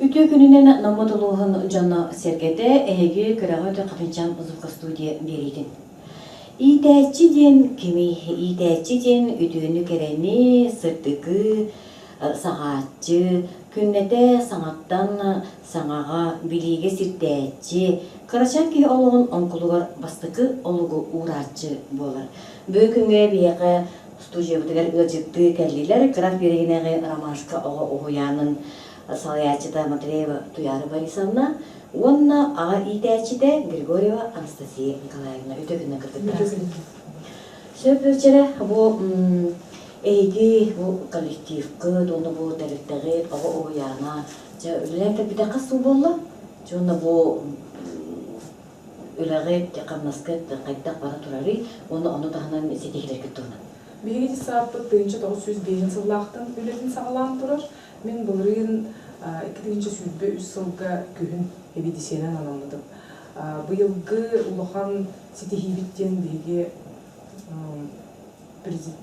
Ütü gününen namadılığı cana sergede ehegi kırağıda katıncan uzuvka studiya veriydim. İdəçidin kimi, İdəçidin üdüğünü kereni, sırtıgı, sağatçı, künnete sanattan sanağa biligi sirtəçi, kıraçan ki oluğun onkuluğar bastıkı oluğu uğraççı bolar. Bökünge biyaqı studiya butıgar ılcıktı kelliler, kıraf bereginəği Ромашка oğuyanın Салаячита Матреева Туяра Борисовна, онна ага идәчиде Григорьева Анастасия Николаевна үтөгүнө кырдыктар. Сөпөрчере бу эйги бу коллективкы, дону бу дарыктагы ага ояна, жа үлелерде биде касуу болла. Жона бу үлеге жакамнаскет кайта бара турары, оны таханан сетегилер күттүнө. Биги саапты 1905 жыллактан үледин сагалаан турар. Мен былырын 2003 сылга күн эбидисенен анамдым. Быйылгы улахан ситихибиттен биги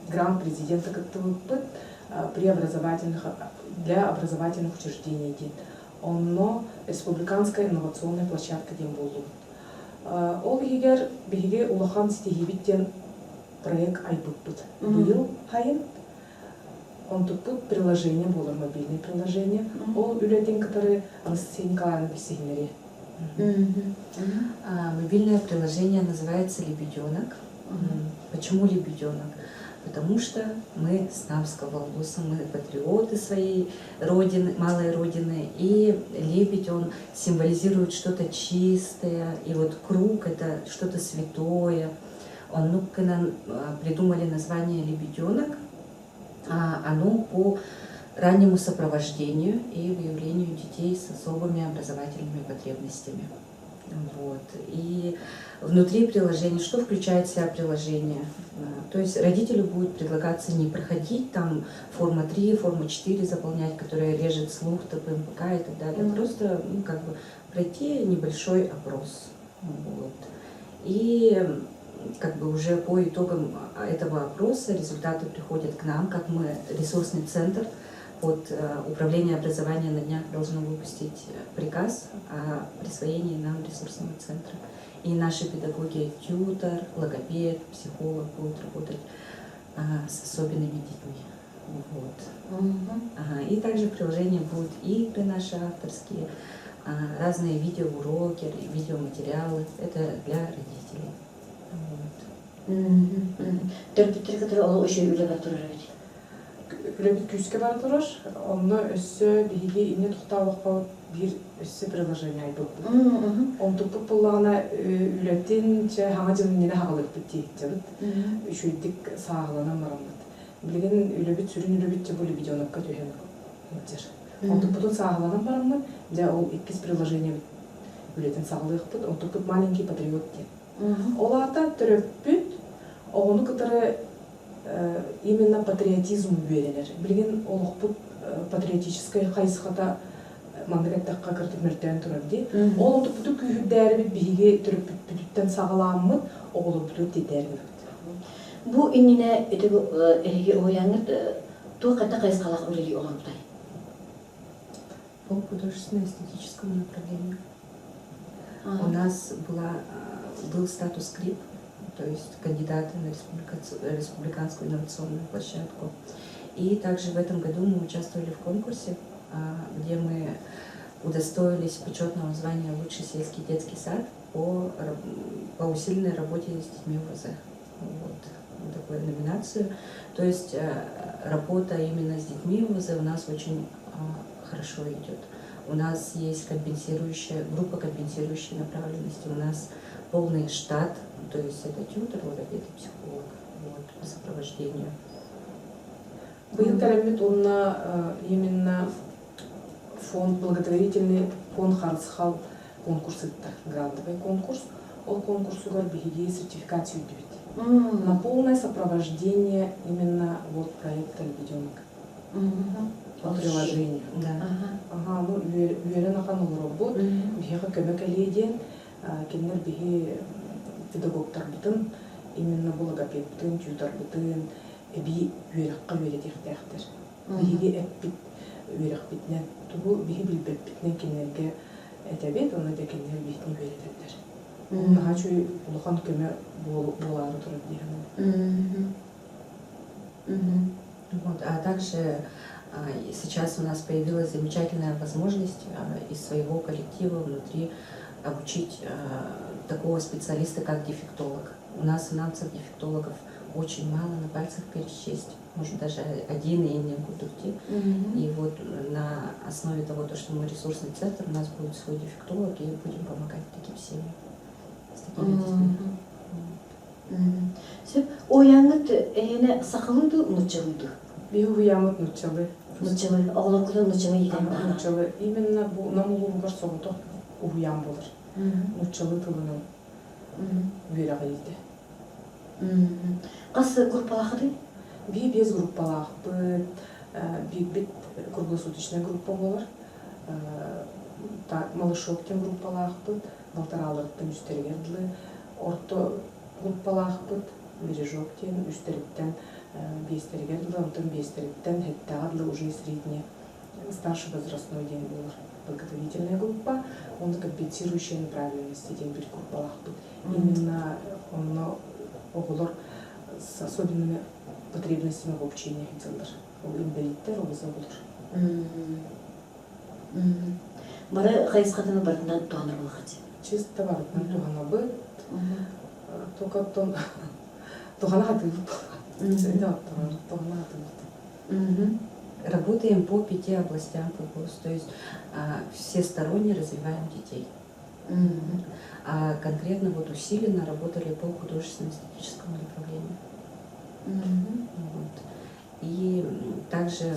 гранд-президента кыттыбыппыт для образовательных учреждений ден. Онно республиканская инновационная площадка ден болду. Ол биги улахан ситихибиттен проект айбыппыт. Быйыл хайын он тут приложение было, мобильное приложение. Ол үледен, которые Анастасия Николаевна бисигнери. Мобильное приложение называется «Лебеденок». Почему «Лебеденок»? Потому что мы с Намского волоса, мы патриоты своей родины, малой родины. И лебедь, он символизирует что-то чистое. И вот круг — это что-то святое. Придумали название «Лебеденок». Оно по раннему сопровождению и выявлению детей с особыми образовательными потребностями. Вот. И внутри приложения, что включает в себя приложение? То есть родителю будет предлагаться не проходить там форма 3, форму 4 заполнять, которая режет слух, ТПМПК и так далее. Просто пройти небольшой опрос. Вот. И уже по итогам этого опроса результаты приходят к нам, как мы, ресурсный центр под управление образования на днях должно выпустить приказ о присвоении нам ресурсного центра. И наши педагоги, тьютор, логопед, психолог будут работать с особенными детьми. Вот. И также в приложении будут игры наши авторские, разные видеоуроки, видеоматериалы. Это для родителей. Төрбүттер кытыр олу ошо үле бар турар бит. Үлебит күскө бар турар. Онно өссө биги ине тукталыкка бир өссө приложение айбып. Он тупуп буллагына үлетин че хаңа жын нене хагалып бит жабыт. Үшүйдик сааглана марамат. Билген үлебит сүрүн үлебит же болу видеонокка төһөн. Он тупутун сааглана марамат. Же ол 2 приложение үлетин сааглык. Он тупут маленький патриот де. Оларда төрөппүт, оғыны кытары именно патриотизм берелер. Билген олықпыт патриотической қайсықата мандагаттаққа кіртіп мөрттен тұрар де. Ол тұппыты күйірдәрі бит биге төрөппүттен сағаламыд, оғылы бұтыр дедәрі бит. Бу иннине эге ояңыт туа ката қайсықалақ өлелі оған бұтай? По художественно-эстетическому направлению. У нас был статус КРИП, то есть кандидаты на республиканскую инновационную площадку. И также в этом году мы участвовали в конкурсе, где мы удостоились почетного звания «Лучший сельский детский сад» по усиленной работе с детьми УВЗ. Вот такую номинацию. То есть работа именно с детьми УВЗ у нас очень хорошо идет. У нас есть группа компенсирующей направленности, у нас полный штат, то есть это тьютор, логопед и психолог по сопровождению. Был тарамит именно благотворительный фонд Харцхал конкурс, это грантовый конкурс. Ол конкурсу горбиги сертификацию дают. На полное сопровождение именно проекта «Лебеденок». По приложению. Да. Уверен ахан олробот, бихеха көмөк эледен, кеннер бихи педагогтар бутын, именно логопед бутын, тьютор бутын, эби уверакка уверетехтехтер. биһиги эппит үөрехпитнен тубу биһи билбеппитнен кинерге этебит оны да кинер бихни беретерлер. Наха чуй улахан көмө болары турат диһен. Вот, а также сейчас у нас появилась замечательная возможность из своего коллектива внутри обучить такого специалиста, как дефектолог. У нас финансов-дефектологов очень мало, на пальцах пересчесть. Может, даже один и не кутурти. И вот на основе того, что мы ресурсный центр, у нас будет свой дефектолог, и будем помогать таким семьям. С такими детьми. Сөп, ояңыт эне сақылыды, нучылыды? Биһи уямыт нучалы. Нучылы, оғлықлы нучылы еден. Нучалы. Именно бу намулугар соғыто уям болар. Нучалы тылының үерағы еді. Қасы группалақыды? Би без группалақ бит, бит круглосуточная группа болар. Малышок тем группалақ бит, балтаралырттың үстергерділі, орто группалақ бит, бережок тем үстергерділі, бестергерділі, онтын бестергерділі, хеттағыдлы уже средне старший возрастной день болар. Подготовительная группа, он компенсирующая неправильности день бит группалақ бит. Именно он оғылар с особенными потребностями в обучении хотелдер. Ол инвалидтер, ол забылыр. Бары қайысқатыны бардынан туғаныр болғады? Чисто бардынан туғана быт. Только туғана хатылып. Туғана хатылып. Работаем по 5 областям ФОКУС, то есть всесторонне развиваем детей. А конкретно вот усиленно работали по художественно-эстетическому направлению. Вот. И также,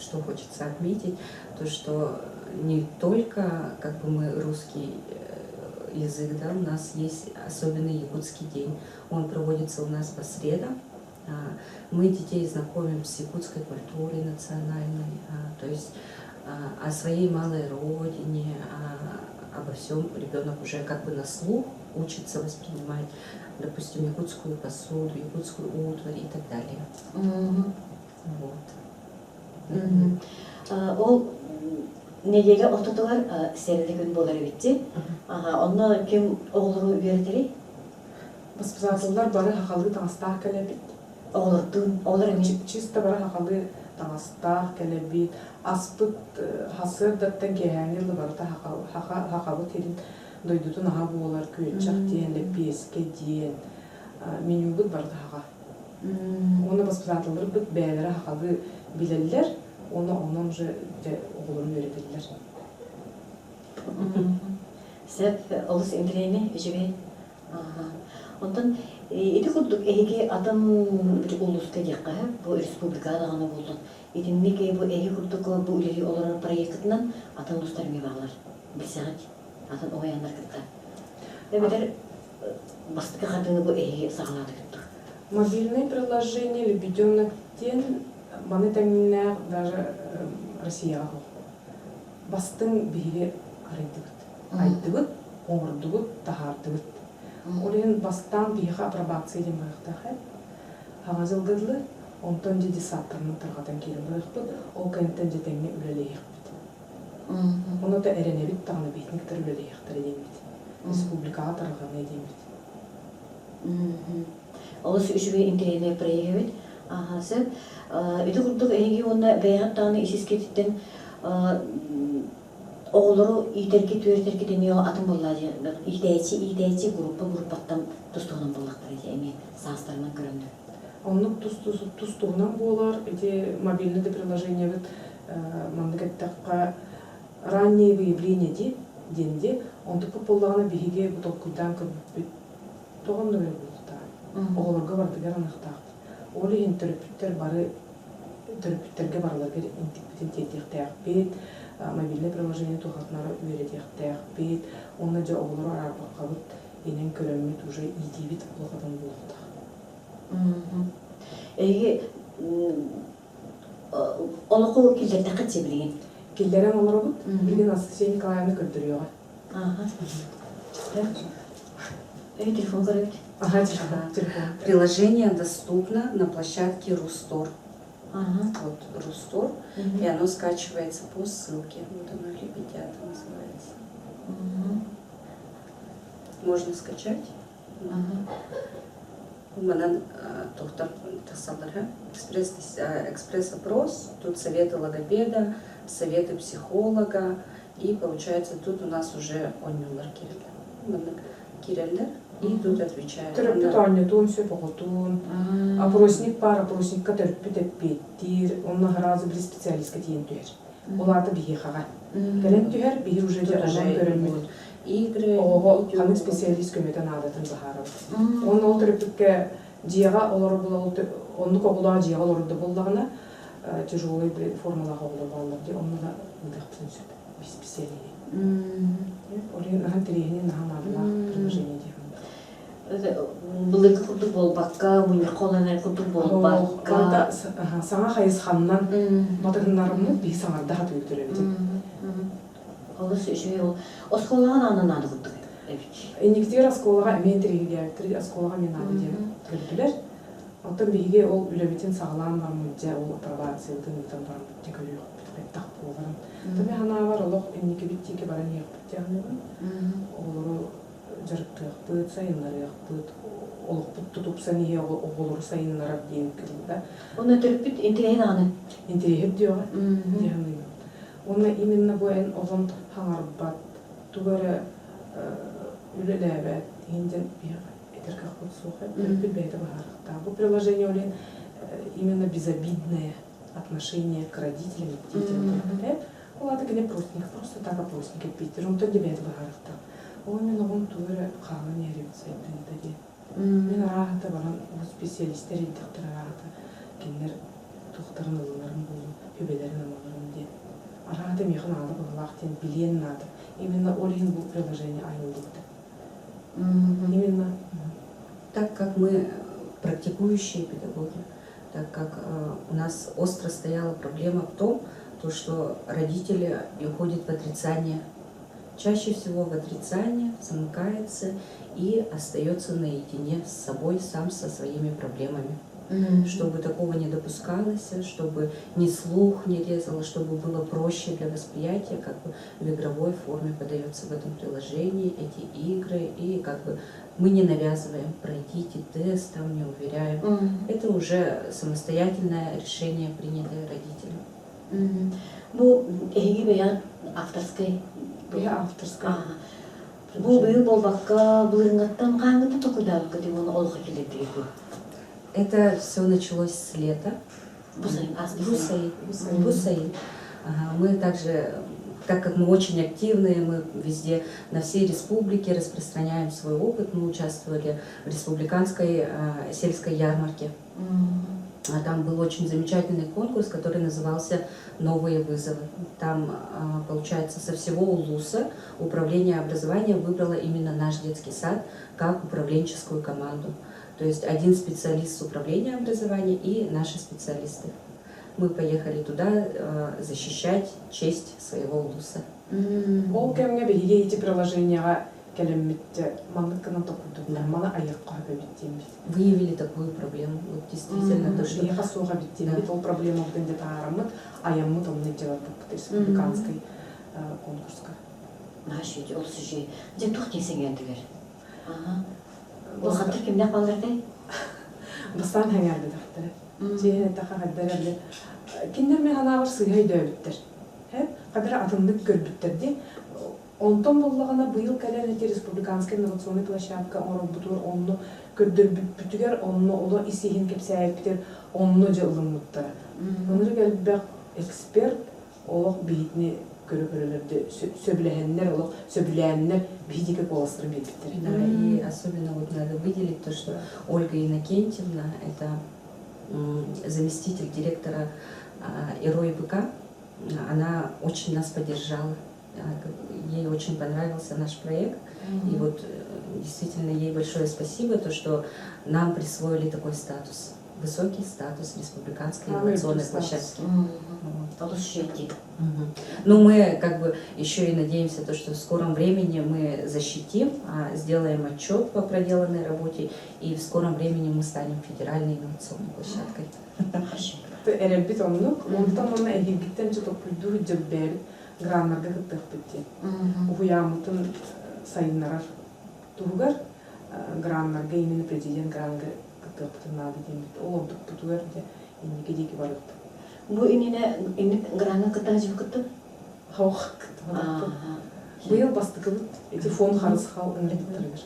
что хочется отметить, то что не только как бы мы русский язык, да, у нас есть особенный якутский день. Он проводится у нас по средам. Мы детей знакомим с якутской культурой национальной, то есть о своей малой родине, обо всем ребенок уже как бы на слух учится воспринимать, допустим, якутскую посуду, якутскую утварь и так далее. Вот. Ол недеге ортотугар серілігін болар битти. Онна кем оғылыру беретели? Воспитательдар бары хақалы таңыстақ кәлебет. Оғылырдың, оғылыр емен? Чисто бары хақалы таңыстақ кәлебет. Аспыт хасыр даттан кәйәңелі барыта хақалы терін дойдутун аға болар күйетчақ дейін, лепеске дейін. Меню бұд барыта хақа. Оны воспитательдар бұд бәлері хақалы білелер, оны уже оғылырын өретелер. Сәп олыс емдірейіне өжебе? Онтан, еті құрдық әйге адам бір ұлысқа деққа, бұл республикада ғана болдық. Етімнеге бұл әйге құрдық бұл үлері оларын проектінен атын ұлыстарымен бағылар. Білсәғат, атын оғаяндар кітті. Әбедер бастықы қадыңы бұл әйге сағалады күттік. Мобильное приложение «Лебеденок тен» баны тәңіннәр даже Россияға бұл. Бастың бейге арайдығыт. Айдығыт, оңырдығыт, тахардығыт. Олен бастан бейге апробация ден бағықтағы. Хағазылғыдлы, онтан жеде саттарының тұрғадан келін бағықпыд, ол кәнттен жетеңне үлелейіқпід. Оны да әренебіт тағыны бейтініктер үлелейіқтір едембід. Республикаға тарғаны едембід. Олыс үшібе интернетіне проегебет. Сәп, өті құрдық әйге оны бәйғаттағыны есескеттен оғылыру итерки түертерки дене атын болады. Идейчи группаттан тұстығынан болақтар еді, сағыстарынан көрінді. Оның тұстығынан болар, мобильное приложение мандығаттаққа раннее выявление денде, он тұпы болағына бейге бұтол күлдан көрбіп тоғынды бер болықта. Оғылырға бардығар анықтақ. Олы ең түріпіттерге барыларға интикпетін тетектәқ бет, мобильное приложение туғатнары өретектәқ бет, оны жа оғылыр арбаққа бұд, енен көріммет уже идебет олығадан болықта. Әйге олықы келдерді қатсе білген? Келдерен олар бұд, білген Анастасия Николаевна көрдіріуға. Телефон көріп? Приложение доступно на площадке Рустор. Ага. Вот Рустор, Мгм. и оно скачивается по ссылке. Вот оно «Лебедята» называется. Мгм. Можно скачать. Ага. Манан тоқтар тасалдырга. Экспресс-опрос, тут советы логопеда, советы психолога, и получается тут у нас уже онюлар киреллер, и тут отвечают. Төрөппүт оонньотуун сөпөготуун. Опросник бар, опросникка төрөппүт эппеттир, онна разы бир специалистка тиен түһэр. Оларда биһи хага. Келен түһэр биһи уже Тут же уже онон көрөлмүт. вот игры, Ого, видео. хамык специалист көмөтөн аадатын бахарып. Он ол төрөппүтке жиага олар була, онну когулаа жиага олорду боллагына тяжелый формалага олор баллар ди, онну да мындакпын сөп. Без специалист. Олин нахан тренинг нахан адына приложение ди. Былыгы курдук болбакка, муня коланар курдук болбакка. Саңа хайыз хамнан матырынарымны бии саңарда хат өйтөрөбүт. Олыс үшү ол осколаган анан ады курдук. Иниктер осколага мен тирегиптер, осколага мен ады деп көлдүлөр. Оттон биге ол үлөбүтүн сагалаан бармы же ол апробациялдын үтөн бармы деп көрүп так болгон. Тами хана бар олох инники биттике баран епт жагын. Олору жарыктык сайынларык бут олук тутуп сани оголор сайынларак дейин да. Оны төрөпүт интеген аны. Интерьер диyor. Yani ona именно bu en olan hangarbat tugara ülelebet hinden bir этерках вот сухо bir бета бахарта. Bu приложение олен именно безобидное отношение к родителям и к детям. Ола так не просто так опросник Питер, он то не бета бахарта. Он именно он тугара хаган ярыпса это. Мен арахта баран специалисттер иддиктер арахта киндер тухтарын ылыларын болу, хөбелерин амаларын де. Арахта мехин алды былактен билен нады. Именно олин бұл приложение айылдықты. Именно. Так как мы практикующие педагоги, так как у нас остро стояла проблема в том, то, что родители уходят в отрицание. Чаще всего в отрицание, замыкается и остается наедине с собой, сам со своими проблемами. Чтобы такого не допускалось, чтобы ни слух не резало, чтобы было проще для восприятия, как бы в игровой форме подается в этом приложении эти игры, и как бы мы не навязываем, пройдите тест, там не уверяем. Это уже самостоятельное решение, принятое родителям. Bu eği veya авторской. Я авторская. Bu büyük bolbakka, былырыңаттан қаңгыты токудағы кәде оны олға келеді. Это все началось с лета. Бусаид. Мы также, так как мы очень активные, мы везде, на всей республике распространяем свой опыт. Мы участвовали в республиканской сельской ярмарке. Там был очень замечательный конкурс, который назывался «Новые вызовы». Там, получается, со всего Улуса управление образования выбрало именно наш детский сад как управленческую команду. То есть один специалист с управления образования и наши специалисты. Мы поехали туда защищать честь своего Улуса. Ол кемге биге эти приложения келеммитте мандыккынан токудук, мана аяққа бит. Выявили такую проблему. Вот действительно, то, что... Я хасуга бит, ол проблема где таарымыт, аяммыт онны делать бут республиканской конкурска. Наш үйде, ол сүжей. Де тұқ тесен ендігер. Ол қаттыр кемден қалдырды? Бастан хәңәрді дақтыры. Жене тақа қаддарады. Киндер мен ана бар сыйхай дөбіттер. Қадыр атындық көрбіттерді. Онтон боллағана быйыл кәлен эти республиканская инновационный площадка орбутур онну көрдөр бүтүгер онну оло исихин кепсәйптер онну жылымыттар. Оныр келбек эксперт олох битни көрөлөрдө сөбләһеннәр олох сөбләһеннәр битике коластырып биттер. И особенно вот надо выделить то, что Ольга Иннокентьевна, это заместитель директора ИРО-ИБК, она очень нас поддержала. Ей очень понравился наш проект. И вот действительно ей большое спасибо, то, что нам присвоили такой статус. Высокий статус республиканской инновационной площадки. Но мы как бы еще и надеемся, то, что в скором времени мы защитим, сделаем отчет по проделанной работе, и в скором времени мы станем федеральной инновационной площадкой. эребит оннук, онтан онна эхиргиттен че топпуйду жаббер граннарга кыттыппытти. Уяамытын сайыннарар тугар граннарга именно президент гранга кыттыппытын наады демит. Ол ордук путугар де инниге деки барыпты. Бу инне гранга кытта жиб кытты? Хаух кыттыппытты. Быйыл бастыкыбыт, эти фон харысхал ынлеттыргар.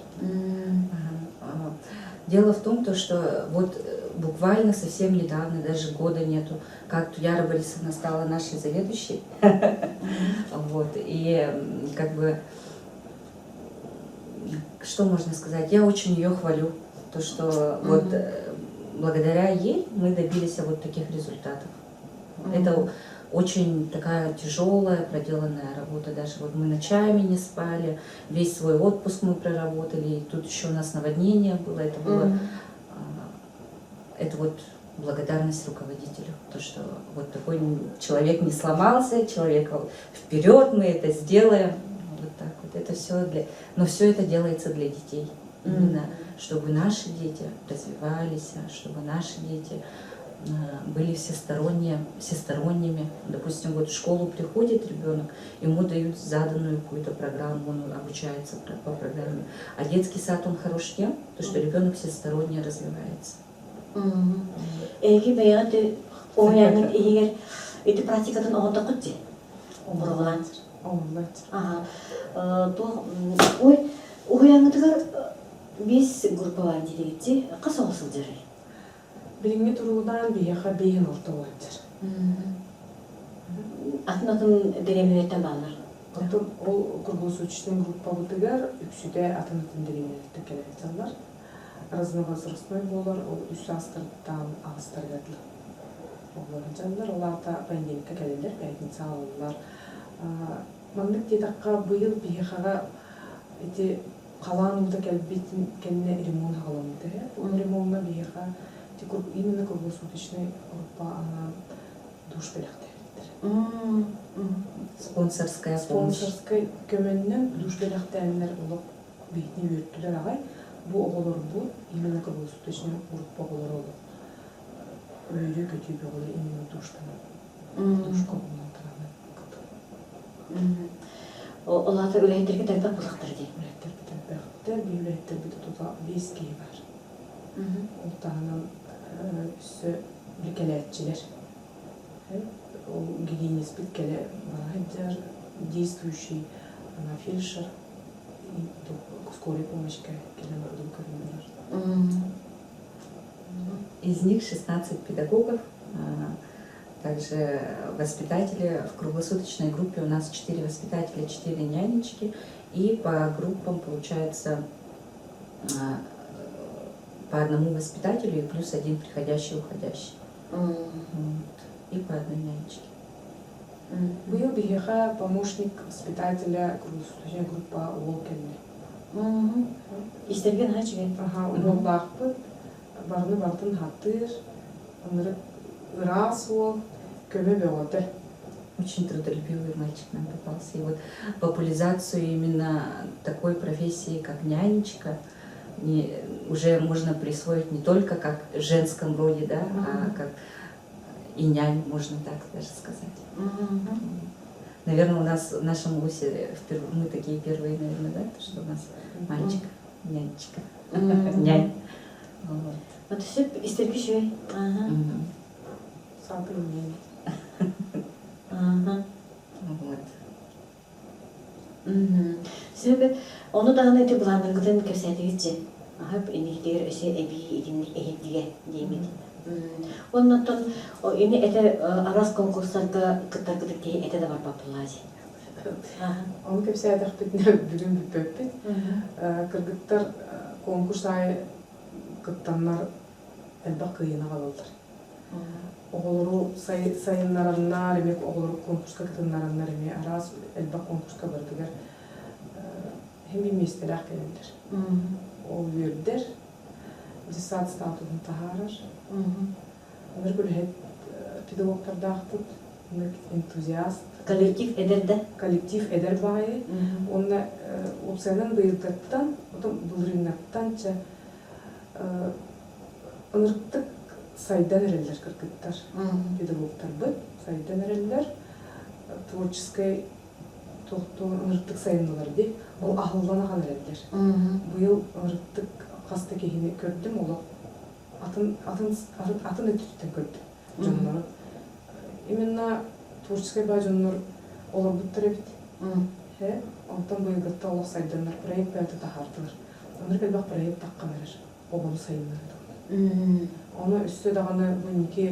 Дело в том, что вот буквально совсем недавно, даже года нету, как Туяра Борисовна стала нашей заведующей. Вот. И как бы, что можно сказать, я очень ее хвалю. То, что вот благодаря ей мы добились вот таких результатов. Это очень такая тяжелая, проделанная работа. Даже вот мы ночами не спали, весь свой отпуск мы проработали. И тут еще у нас наводнение было. Это было, это вот благодарность руководителю. То, что вот такой человек не сломался, человек вперед, мы это сделаем. Вот так вот. Это все для... Но все это делается для детей. Именно, чтобы наши дети развивались, чтобы наши дети были всесторонними. Допустим, вот в школу приходит ребенок, ему дают заданную какую-то программу, он обучается по программе. А детский сад, он хорош тем, что ребенок всесторонне развивается. Эги баягы ояңын егер эти практикадан оғында құтты? Омырғылан. Ага. Ой, ояңыдығар бес группа бар дедегетте, қас оғысыл жары? Билинги туругудан бияха бейин орта оланчар. Атын деремелеттен балар? Ол круглосуточный группа бутыгар, үксүде атын деремелеттен келетелер. Разновозрастной болар, ол үс астырдан астыргадылы. Оларын жандар, оларда пандемика келелер, пятница алылар. Мандык дедаққа быйыл бияхаға эти қалан ұлда кәлбетін кәліне ремонт ғаламды. Ол ремонтна бияха именно круглосуточный группа, она душ беляқтайдыр. Спонсорская помощь. Спонсорская көмөннен душ беляқтайдыр олық бейтіне өттілер ағай. Бу оғылыр бұл, именно круглосуточный группа оғылыр олық. Өйрі көтей оғылыр именно душтан. Душ комнатан тұраны. Олаты үләйтерге тәрбәк бұлақтыр dey? Үләйтерге тәрбәқтір, бей үләйтерге тұта 5 кей бар. Ол тағынан үсі білкеләтчілер. Ол гигиенес біткелі менеджер, действующий фельдшер, скорой помощи келен көрінілер. Из них 16 педагогов, также воспитатели. В круглосуточной группе у нас 4 воспитателя, 4 нянечки. И по группам получается по одному воспитателю и плюс один приходящий и уходящий. И по одной нянечке. Был бияха помощник воспитателя круглосуточной группы Волкенли. Истерген хачвен? Он лахпыт, барны бартын хаттыр, оныры ырас ол, көмө беғоты. Очень трудолюбивый мальчик нам попался. И вот популяризацию именно такой профессии, как нянечка, уже можно присвоить не только как в женском роде, да, а как и нянь, можно так даже сказать. Наверное, у нас в нашем УСе мы такие первые, наверное, да, что у нас мальчик, нянечка, нянь. Вот все истерпишь. Сапы нянь. Вот. Себебі, оны дағына өте бұланыңғыдан көрсәтігізді. Инектер өсе әбей едінлік әйдіге деймеді. Оннан ені әті арас конкурстарға күттар-күттік дей әті де бар папылады. Оны көпсәдіқ бітіне бүгін бүппет. Кыргыттар конкурс ай күттанлар әлбақ күйіна қалылдар. Оғылыру сайынларынна, ремек оғылыру конкурска кытынларынна, реме арас әлбақ конкурска бардығар хеми местелер келендер. Ол үйердер, десат статуын тахарар. Ондар көлхет педагогтардақтыд, энтузиаст. Коллектив эдерді? Коллектив эдер байы. Онда опсайнан бұйылдаттан, бұлриннаттан, онырттық сайдан эреллер кыргыттар. Педагогтар быт, сайдан эреллер творческой ырыттык сайынылар ди. Ол ахылланахан эреллер. Быйыл ырыттык хаста кехини көрдүм, ол атын өтүттен көрдүм. Жоннору. Именно творческой бай жоннор олар буттар эбит. Онтан быйылгытта олар сайданлар проект бәйті тахардылар. Оныр келбақ проект таққан әрір. Обалы сайынларды. Оны үсті дағаны бұнеке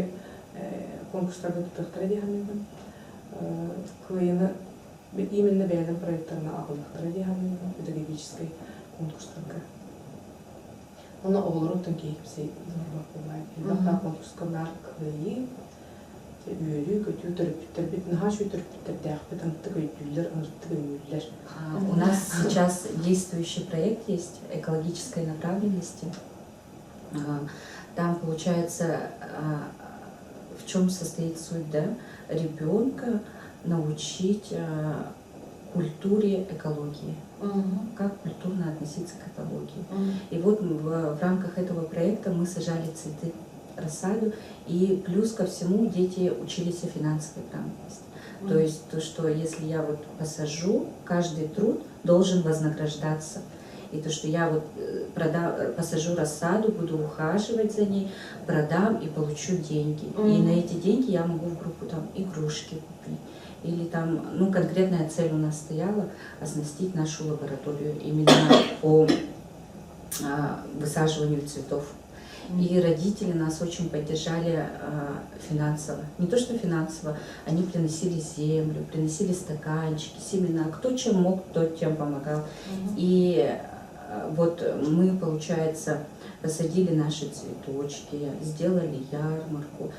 конкурстарды тұтықтары дейханмейбін. Күйені именно бәйдің проекттарына ағылдықтары дейханмейбін. Педагогической конкурстарға. Оны оғылыр өттен кейіпсей дұрбақ болай. Елбақта конкурскалар күйі үйрі көтü төріппіттер, бетін хаш өтіріппіттер дәқпіт антық өйтілер, аңырттық өйлер. У нас сейчас действующий проект есть экологической направленности. Там получается, в чем состоит суть, да? Ребенка научить культуре экологии. Как культурно относиться к экологии. И вот в рамках этого проекта мы сажали цветы, рассаду, и плюс ко всему дети учились о финансовой грамотности. То есть то, что если я вот посажу, каждый труд должен вознаграждаться. И то, что я вот посажу рассаду, буду ухаживать за ней, продам и получу деньги. И на эти деньги я могу в группу там игрушки купить. Или там, ну, конкретная цель у нас стояла оснастить нашу лабораторию именно по высаживанию цветов. И родители нас очень поддержали финансово. Не то что финансово, они приносили землю, приносили стаканчики, семена. Кто чем мог, тот тем помогал. И вот мы, получается, посадили наши цветочки, сделали ярмарку.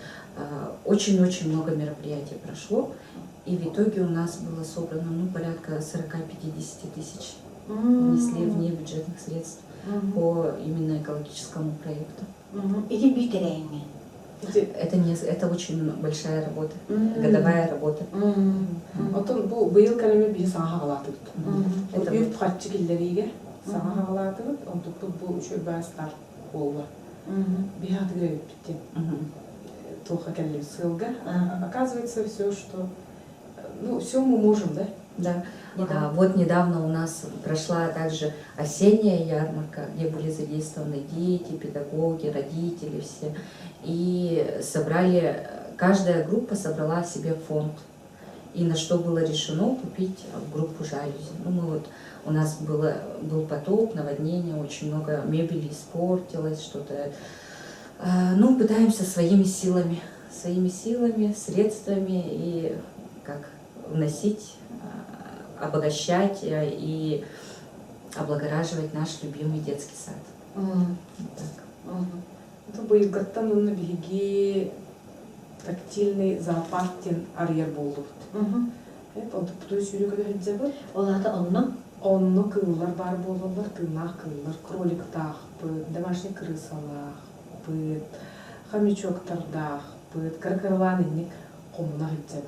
Очень-очень много мероприятий прошло. И в итоге у нас было собрано порядка 40-50 тысяч. Внесли внебюджетных средств по именно экологическому проекту. Это очень большая работа, годовая работа. Отон бу быйыл калеме бии саха халатып. Это бир патчы киллериге саха халатып, онтуп бу үчө бастар болду. Би хатыгы битти. Тоха келли сылга. Оказывается, все, что все мы можем, да? Да. Вот недавно у нас прошла также осенняя ярмарка, где были задействованы дети, педагоги, родители все. И собрали, каждая группа собрала себе фонд. И на что было решено купить группу жалюзи. У нас был потоп, наводнение, очень много мебели испортилось, что-то. Пытаемся своими силами, средствами и вносить, обогащать и облагораживать наш любимый детский сад. Это будет готовы на береге тактильный зоопарктен арьер болду. Он тупой сюрю когда ходит. Он кыллар бар болдулар, тына кыллар, кролик тах, домашний крысалах, хомячоктардах, каркарланник комна ходит.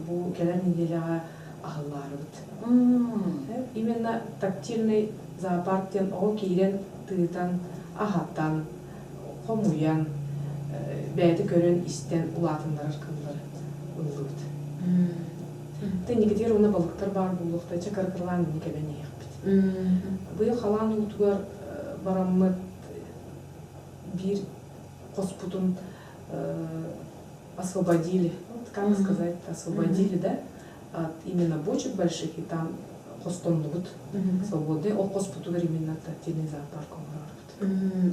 Бу келер неделяга ахыллары бит. Именно тактильный зоопарктен о кирен тыытан, ахаттан, хомуян, бәйті көрін истен улатындар кыллар ыллы бит. Тенегедер уна балыктар бар булукта, чакаркырлан никебен аяк бит. Быйыл халан утугар бараммыт бир коспутун освободили. Как сказать, освободили, да, от именно бочек больших, и там хостоннут свободны, ол хоспутугар именно тактильный зоопарк.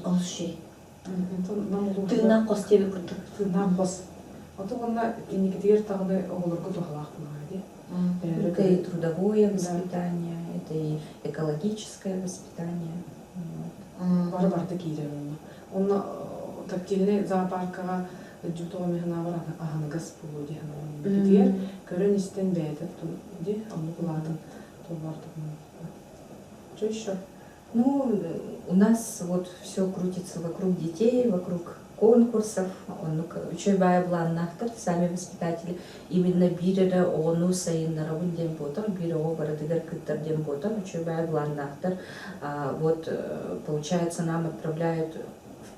Олши. Тына қос тебе күрдік. Тына қос. Отуғанда инегедер тағыны оғылырғы тухалақ бұлайды. Это и трудовое воспитание, это и экологическое воспитание. Бары-барды кейдер оны. Оны тактильный зоопаркаға Джутова мехнавар ахангас булу дихана. Дигер көрөн истен бәйдер ди, амны куладын толбарды. Что еще? У нас вот все крутится вокруг детей, вокруг конкурсов. Учебая бланнахтар, сами воспитатели именно бирера ону сайыннарабын дем ботам, бире обара дигер кыттар дем ботам, учебая бланнахтар. Вот получается, нам отправляют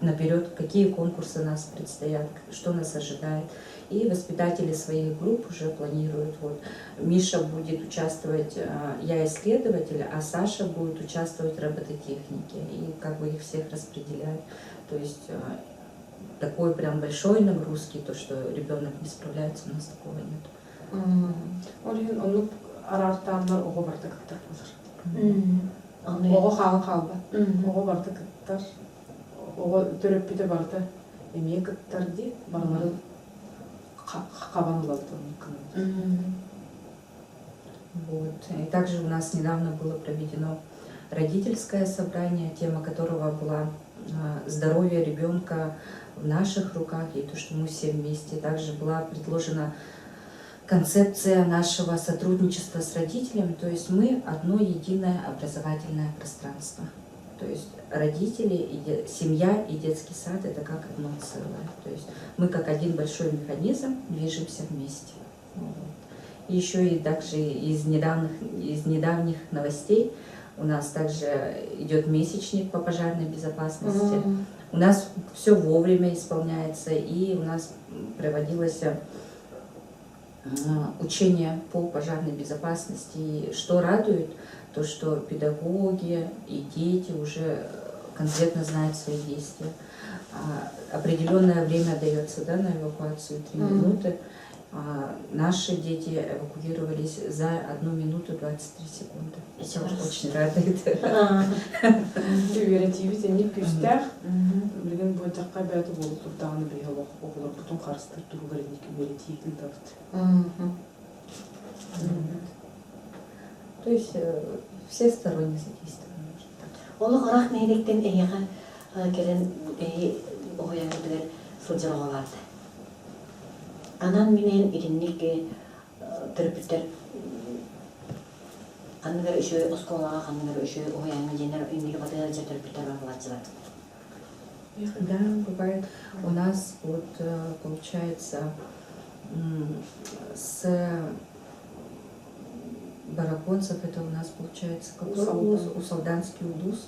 наперед, какие конкурсы нас предстоят, что нас ожидает. И воспитатели своих групп уже планируют. Вот Миша будет участвовать, я исследователь, а Саша будет участвовать в робототехнике. И как бы их всех распределяют. То есть такой прям большой нагрузки, то, что ребенок не справляется, у нас такого нет. Олин онук арартаннар ого барда кыттар булар. Ого халба. Ого барда кыттар. Ого төрөппүтө барда эмие кыттар ди балары кабанылады. Вот. И также у нас недавно было проведено родительское собрание, тема которого была здоровье ребенка в наших руках и то, что мы все вместе. Также была предложена концепция нашего сотрудничества с родителями, то есть мы одно единое образовательное пространство. То есть родители, семья и детский сад — это как одно целое. То есть мы как один большой механизм движемся вместе. Вот. И еще и также из недавних новостей у нас также идет месячник по пожарной безопасности. У нас все вовремя исполняется, и у нас проводилось учение по пожарной безопасности. И что радует, то что педагоги и дети уже конкретно знают свои действия. Определенное время дается, да, на эвакуацию, 3 минуты. Наши дети эвакуировались за 1 минуту 23 секунды. Это очень радует. Оперативите не күстер. Билген бойдакка бәті болып тұрдағаны бейхал оқылар бұтын қарыстыр тұру керенек оперативін тарты. То есть всесторонне задействованы. Олық арақ нәйдектен әйеға келен оғаяңдығыр сылжыраға барды. Анан менен иринник терапевттер анныгар үшө осколага, анныгар үшө оғаяңы женер иннеге батыгар же терапевттер бар. Да, бывает. У нас вот получается с бараконцев, это у нас получается Усалданский улус,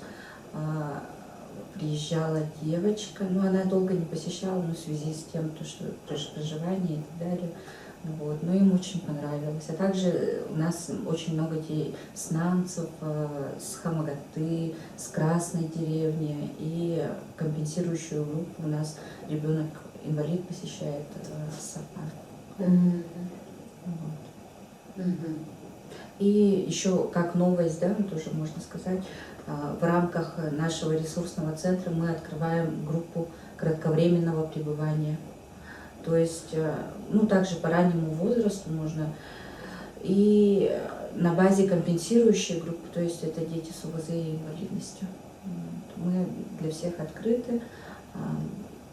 приезжала девочка, но она долго не посещала, но в связи с тем, что проживание и так далее. Вот, но им очень понравилось. А также у нас очень много детей с Нанцев, с Хамагаты, с Красной деревни. И компенсирующую группу у нас ребенок-инвалид посещает САПА. И еще как новость, да, тоже можно сказать, в рамках нашего ресурсного центра мы открываем группу кратковременного пребывания. То есть, ну, также по раннему возрасту можно. И на базе компенсирующей группы, то есть это дети с УВЗ и инвалидностью. Мы для всех открыты.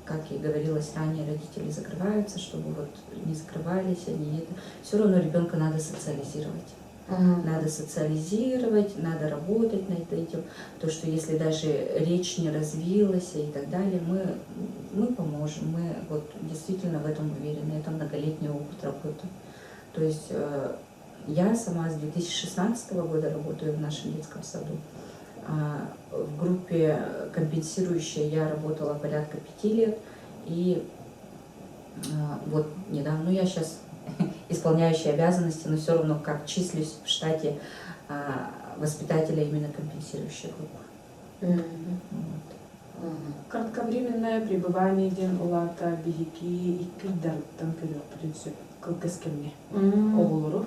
Как и говорилось ранее, родители закрываются, чтобы вот не закрывались они. Это. Все равно ребенка надо социализировать. Надо социализировать, надо работать над этим. То, что если даже речь не развилась и так далее, мы поможем. Мы вот действительно в этом уверены. Это многолетний опыт работы. То есть я сама с 2016 года работаю в нашем детском саду. В группе компенсирующей я работала порядка 5 лет. И вот недавно, я сейчас исполняющие обязанности, но все равно как числюсь в штате воспитателя именно компенсирующей группы. Кратковременное пребывание ден олата бихики иккидарттан көрөк принцип кылкескемне оголору.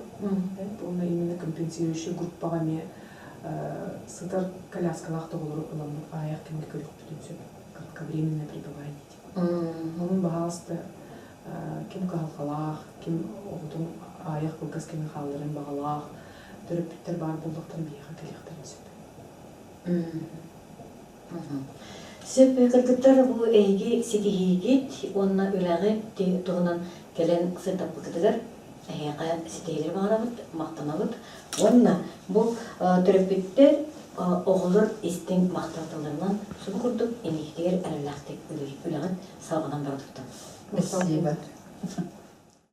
Оны именно компенсирующий группага ме сытар коляскалакта оголору ыламын аяк кемге көрөк принцип кратковременное пребывание. Onun бағалысты кем қалқалақ, кем оғытын аяқ бұлғыз кеме қалдырын бағалақ, түріппеттер бар болдықтан бейіға келектірін сөп. Сөп кіргіттер бұл әйге сетігейгет, онына үләғі тұғынан келен сытап бұқытыгар, әйеға сетейлер бағарабыд, мақтанабыд. Онына бұл түріппеттер оғылыр істің мақтатыларынан сұбы құрдық, енектер әріләқтік үләғін салғынан бардықты. Спасибо.